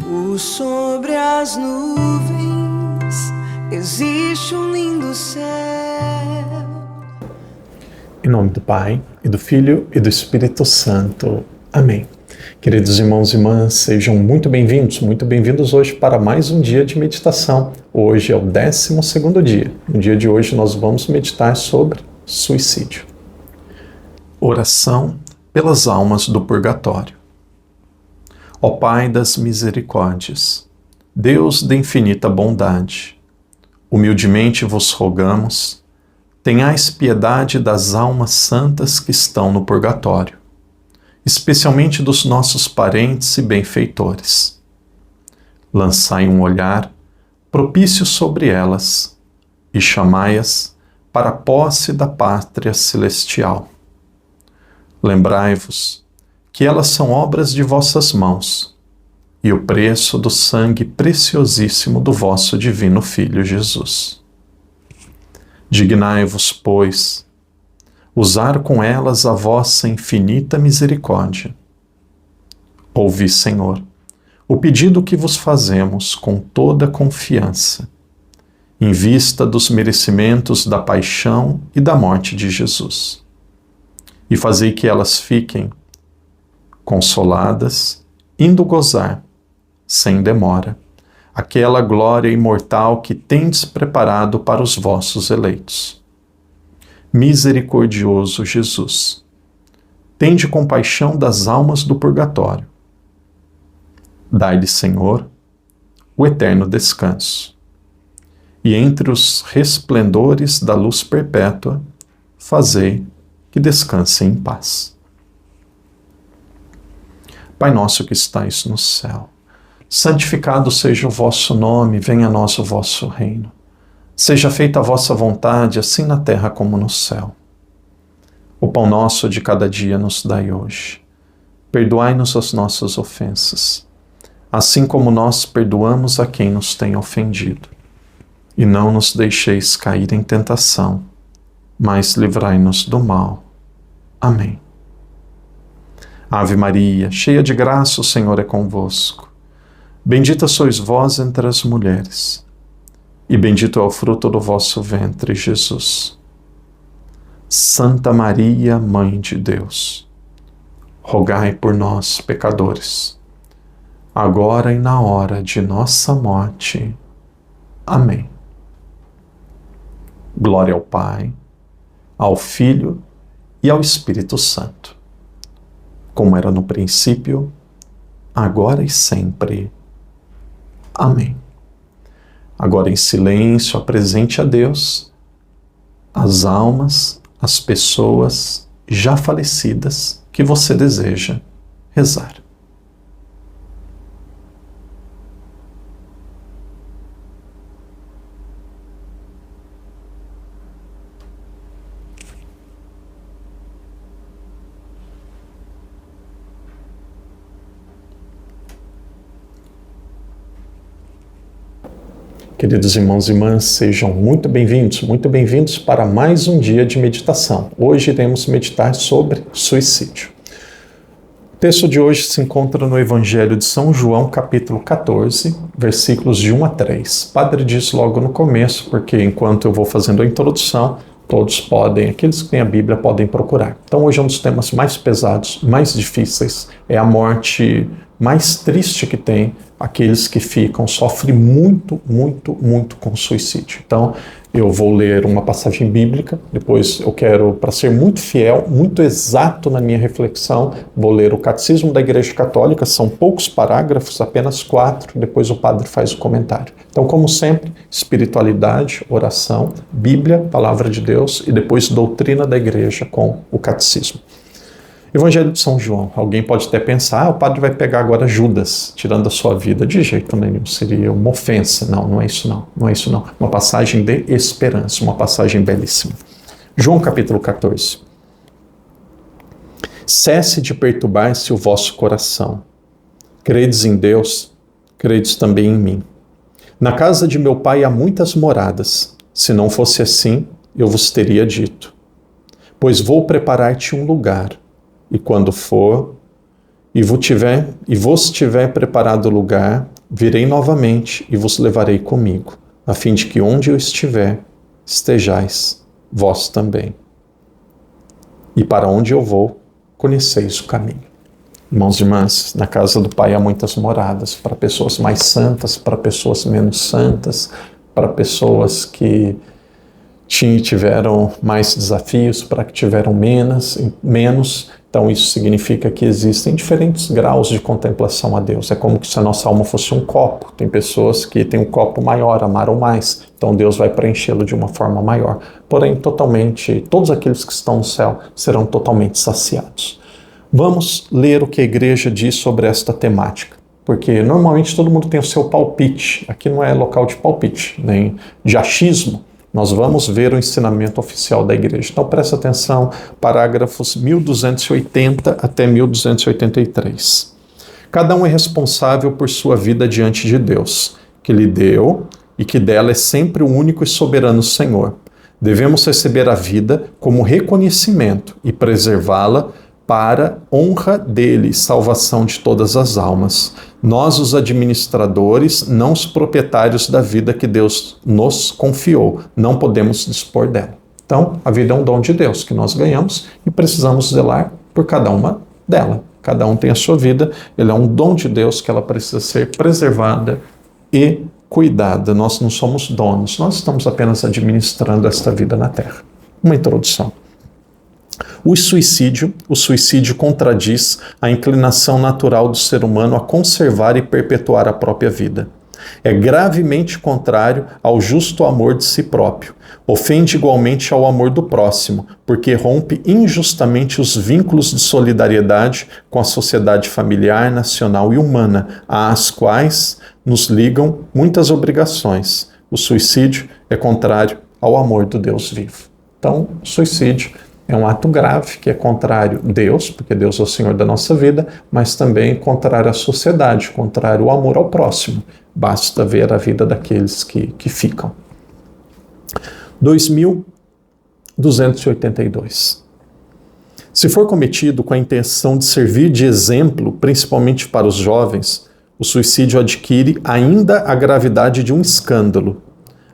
Por sobre as nuvens existe um lindo céu. Em nome do Pai, e do Filho, e do Espírito Santo. Amém. Queridos irmãos e irmãs, sejam muito bem-vindos hoje para mais um dia de meditação. Hoje é o 12º dia. No dia de hoje nós vamos meditar sobre suicídio. Oração pelas almas do purgatório. Ó Pai das misericórdias, Deus de infinita bondade, humildemente vos rogamos, tenhais piedade das almas santas que estão no purgatório, especialmente dos nossos parentes e benfeitores. Lançai um olhar propício sobre elas e chamai-as para a posse da pátria celestial. Lembrai-vos que elas são obras de vossas mãos e o preço do sangue preciosíssimo do vosso divino Filho Jesus. Dignai-vos, pois, usar com elas a vossa infinita misericórdia. Ouvi, Senhor, o pedido que vos fazemos com toda confiança, em vista dos merecimentos da paixão e da morte de Jesus, e fazei que elas fiquem consoladas, indo gozar, sem demora, aquela glória imortal que tendes preparado para os vossos eleitos. Misericordioso Jesus, tende compaixão das almas do purgatório. Dai-lhe, Senhor, o eterno descanso, e entre os resplendores da luz perpétua, fazei que descansem em paz. Pai nosso que estais no céu, santificado seja o vosso nome, venha a nós o vosso reino. Seja feita a vossa vontade, assim na terra como no céu. O pão nosso de cada dia nos dai hoje. Perdoai-nos as nossas ofensas, assim como nós perdoamos a quem nos tem ofendido. E não nos deixeis cair em tentação, mas livrai-nos do mal. Amém. Ave Maria, cheia de graça, o Senhor é convosco. Bendita sois vós entre as mulheres, e bendito é o fruto do vosso ventre, Jesus. Santa Maria, Mãe de Deus, rogai por nós, pecadores, agora e na hora de nossa morte. Amém. Glória ao Pai, ao Filho e ao Espírito Santo, como era no princípio, agora e sempre. Amém. Agora em silêncio, apresente a Deus as almas, as pessoas já falecidas que você deseja rezar. Queridos irmãos e irmãs, sejam muito bem-vindos para mais um dia de meditação. Hoje iremos meditar sobre suicídio. O texto de hoje se encontra no Evangelho de São João, capítulo 14, versículos de 1 a 3. O padre diz logo no começo, porque enquanto eu vou fazendo a introdução, todos podem, aqueles que têm a Bíblia podem procurar. Então hoje é um dos temas mais pesados, mais difíceis, é a morte mais triste que tem, aqueles que sofrem muito com suicídio. Então, eu vou ler uma passagem bíblica, depois eu quero, para ser muito fiel, muito exato na minha reflexão, vou ler o Catecismo da Igreja Católica, são poucos parágrafos, apenas 4, depois o padre faz o comentário. Então, como sempre, espiritualidade, oração, Bíblia, Palavra de Deus e depois doutrina da Igreja com o Catecismo. Evangelho de São João. Alguém pode até pensar, o padre vai pegar agora Judas, tirando a sua vida. De jeito nenhum, seria uma ofensa. Não é isso não. Uma passagem de esperança, uma passagem belíssima. João capítulo 14. Cesse de perturbar-se o vosso coração. Credes em Deus, credes também em mim. Na casa de meu pai há muitas moradas. Se não fosse assim, eu vos teria dito. Pois vou preparar-te um lugar. E quando for, e vos tiver preparado lugar, virei novamente e vos levarei comigo, a fim de que onde eu estiver, estejais vós também. E para onde eu vou, conheceis o caminho. Irmãos e irmãs, na casa do Pai há muitas moradas, para pessoas mais santas, para pessoas menos santas, para pessoas que tiveram mais desafios, para que tiveram menos. Então isso significa que existem diferentes graus de contemplação a Deus. É como se a nossa alma fosse um copo. Tem pessoas que têm um copo maior, amaram mais. Então Deus vai preenchê-lo de uma forma maior. Porém, todos aqueles que estão no céu serão totalmente saciados. Vamos ler o que a igreja diz sobre esta temática. Porque normalmente todo mundo tem o seu palpite. Aqui não é local de palpite, nem de achismo. Nós vamos ver o ensinamento oficial da igreja. Então presta atenção, parágrafos 1280 até 1283. Cada um é responsável por sua vida diante de Deus, que lhe deu e que dela é sempre o único e soberano Senhor. Devemos receber a vida como reconhecimento e preservá-la para honra dele e salvação de todas as almas. Nós, os administradores, não os proprietários da vida que Deus nos confiou, não podemos dispor dela. Então, a vida é um dom de Deus que nós ganhamos e precisamos zelar por cada uma dela. Cada um tem a sua vida, ele é um dom de Deus que ela precisa ser preservada e cuidada. Nós não somos donos, nós estamos apenas administrando esta vida na Terra. Uma introdução. O suicídio contradiz a inclinação natural do ser humano a conservar e perpetuar a própria vida. É gravemente contrário ao justo amor de si próprio. Ofende igualmente ao amor do próximo, porque rompe injustamente os vínculos de solidariedade com a sociedade familiar, nacional e humana, às quais nos ligam muitas obrigações. O suicídio é contrário ao amor do Deus vivo. Então, o suicídio é um ato grave, que é contrário a Deus, porque Deus é o Senhor da nossa vida, mas também contrário à sociedade, contrário ao amor ao próximo. Basta ver a vida daqueles que ficam. 2282. Se for cometido com a intenção de servir de exemplo, principalmente para os jovens, o suicídio adquire ainda a gravidade de um escândalo.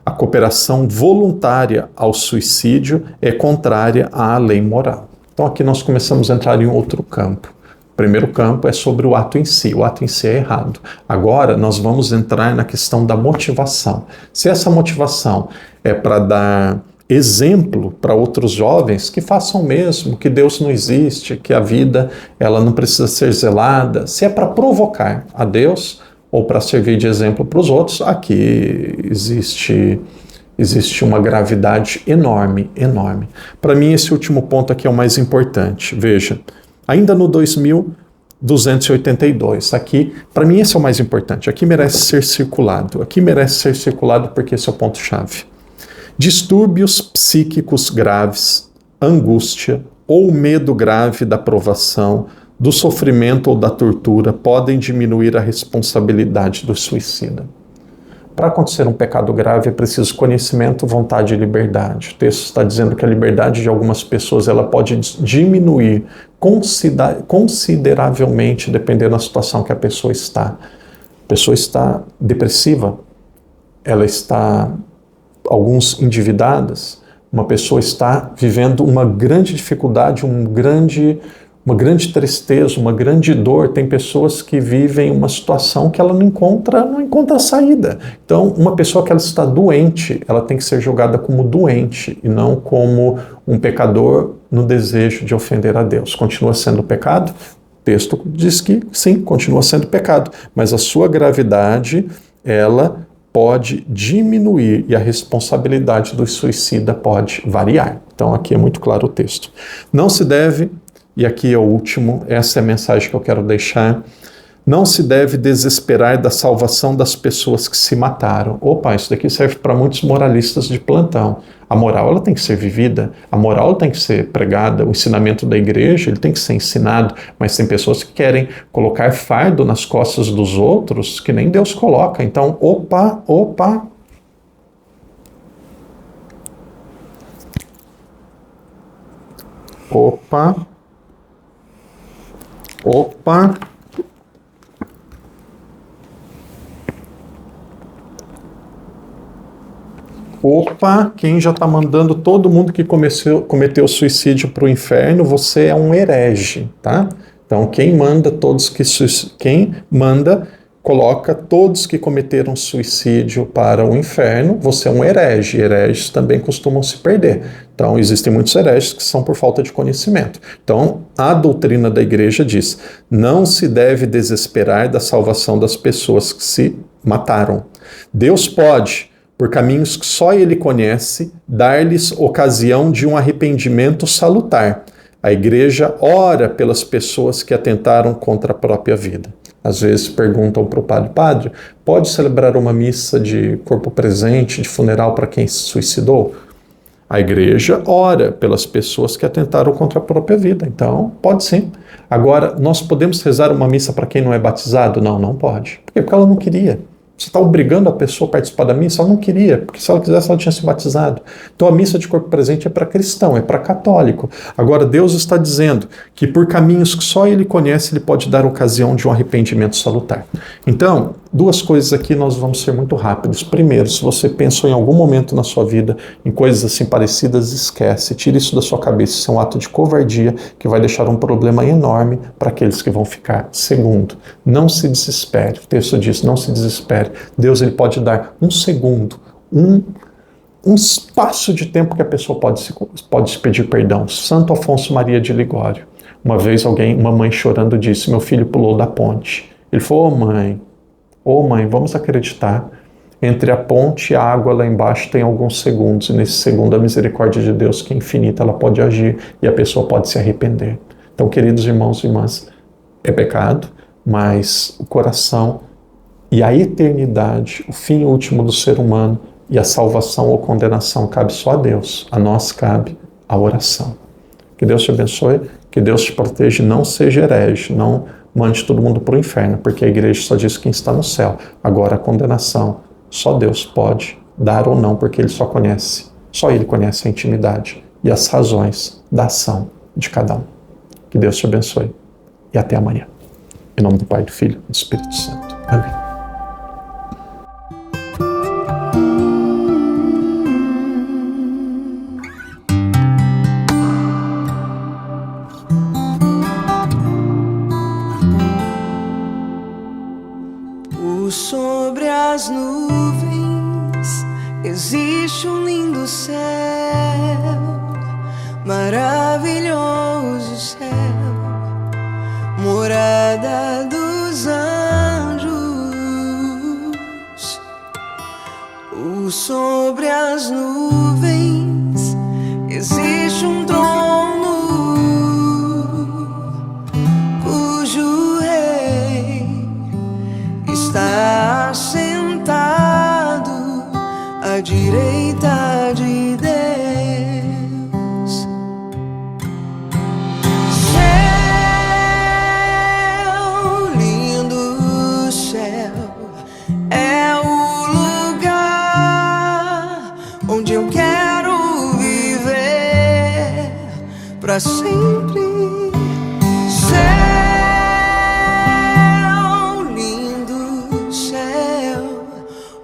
A cooperação voluntária ao suicídio é contrária à lei moral. Então aqui nós começamos a entrar em outro campo. O primeiro campo é sobre o ato em si. O ato em si é errado. Agora nós vamos entrar na questão da motivação. Se essa motivação é para dar exemplo para outros jovens, que façam o mesmo, que Deus não existe, que a vida ela não precisa ser zelada. Se é para provocar a Deus ou para servir de exemplo para os outros, aqui existe uma gravidade enorme. Para mim, esse último ponto aqui é o mais importante. Veja, ainda no 2282, aqui, para mim esse é o mais importante. Aqui merece ser circulado. Porque esse é o ponto-chave. Distúrbios psíquicos graves, angústia ou medo grave da provação, do sofrimento ou da tortura podem diminuir a responsabilidade do suicida. Para acontecer um pecado grave é preciso conhecimento, vontade e liberdade. O texto está dizendo que a liberdade de algumas pessoas ela pode diminuir consideravelmente dependendo da situação que a pessoa está. A pessoa está depressiva, ela está, alguns endividadas, uma pessoa está vivendo uma grande dificuldade, uma grande tristeza, uma grande dor. Tem pessoas que vivem uma situação que ela não encontra saída. Então, uma pessoa que ela está doente, ela tem que ser julgada como doente e não como um pecador no desejo de ofender a Deus. Continua sendo pecado? O texto diz que sim, continua sendo pecado, mas a sua gravidade, ela pode diminuir e a responsabilidade do suicida pode variar. Então, aqui é muito claro o texto. Não se deve, e aqui é o último, essa é a mensagem que eu quero deixar, não se deve desesperar da salvação das pessoas que se mataram. Opa, isso daqui serve para muitos moralistas de plantão. A moral ela tem que ser vivida, a moral tem que ser pregada, o ensinamento da igreja ele tem que ser ensinado, mas tem pessoas que querem colocar fardo nas costas dos outros que nem Deus coloca. Então, opa, Opa, quem já está mandando todo mundo que cometeu suicídio para o inferno, você é um herege, tá? Então quem manda coloca todos que cometeram suicídio para o inferno, você é um herege. Hereges também costumam se perder. Então existem muitos hereges que são por falta de conhecimento. Então a doutrina da igreja diz: não se deve desesperar da salvação das pessoas que se mataram. Deus pode, por caminhos que só Ele conhece, dar-lhes ocasião de um arrependimento salutar. A igreja ora pelas pessoas que atentaram contra a própria vida. Às vezes perguntam para o padre, pode celebrar uma missa de corpo presente, de funeral para quem se suicidou? A igreja ora pelas pessoas que atentaram contra a própria vida, então pode sim. Agora, nós podemos rezar uma missa para quem não é batizado? Não, não pode. Por quê? Porque ela não queria. Você está obrigando a pessoa a participar da missa? Ela não queria, porque se ela quisesse, ela tinha se batizado. Então a missa de corpo presente é para cristão, é para católico. Agora Deus está dizendo que por caminhos que só Ele conhece, Ele pode dar ocasião de um arrependimento salutar. Então, duas coisas aqui nós vamos ser muito rápidos. Primeiro, se você pensou em algum momento na sua vida em coisas assim parecidas, esquece, tira isso da sua cabeça. Isso é um ato de covardia que vai deixar um problema enorme para aqueles que vão ficar. Segundo, não se desespere. O texto diz, não se desespere. Deus ele pode dar um segundo, um espaço de tempo que a pessoa pode se pedir perdão. Santo Afonso Maria de Ligório. Uma vez uma mãe chorando disse, meu filho pulou da ponte. Ele falou, ô mãe, vamos acreditar. Entre a ponte e a água lá embaixo tem alguns segundos, e nesse segundo a misericórdia de Deus, que é infinita, ela pode agir e a pessoa pode se arrepender. Então, queridos irmãos e irmãs, é pecado, mas o coração e a eternidade, o fim último do ser humano e a salvação ou condenação cabe só a Deus. A nós cabe a oração. Que Deus te abençoe, que Deus te proteja, não seja herege, não mande todo mundo para o inferno, porque a igreja só diz quem está no céu. Agora a condenação, só Deus pode dar ou não, porque Ele só Ele conhece a intimidade e as razões da ação de cada um. Que Deus te abençoe e até amanhã. Em nome do Pai, do Filho e do Espírito Santo. Amém. Sobre as nuvens existe um lindo céu, maravilhoso céu, morada dos anjos. Sobre as nuvens existe um trono cujo rei está sentado à direita de Deus. Céu, lindo céu, é o lugar onde eu quero viver para sempre.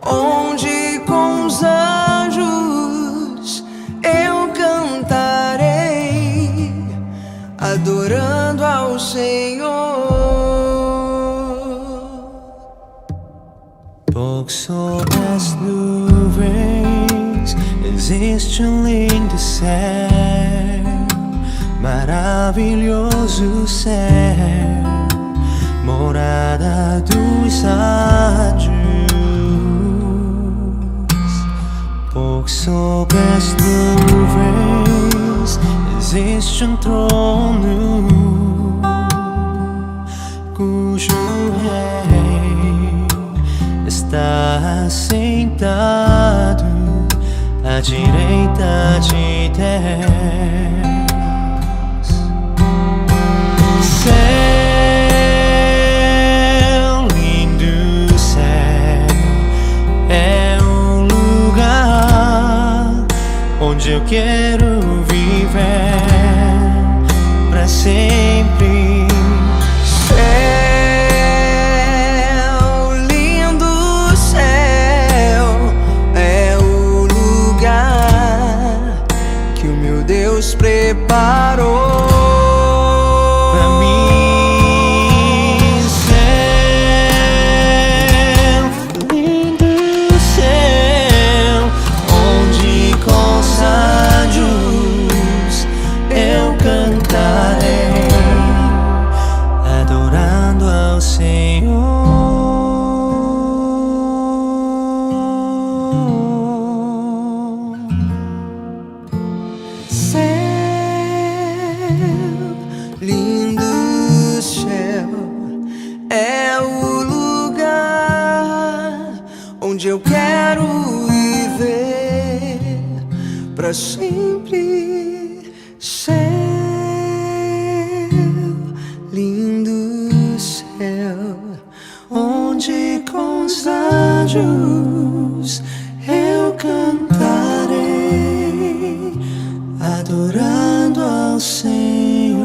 Onde com os anjos eu cantarei, adorando ao Senhor. Pouco sobre as nuvens existe um lindo céu, maravilhoso céu, morada dos anjos. Sobre as nuvens existe um trono cujo rei está sentado à direita de Deus. Céu, lindo céu, é o lugar onde eu quero viver para sempre. Céu, lindo céu, é o lugar onde eu quero viver pra sempre. Céu, lindo céu, onde com os anjos eu cantarei, adorando ao Senhor.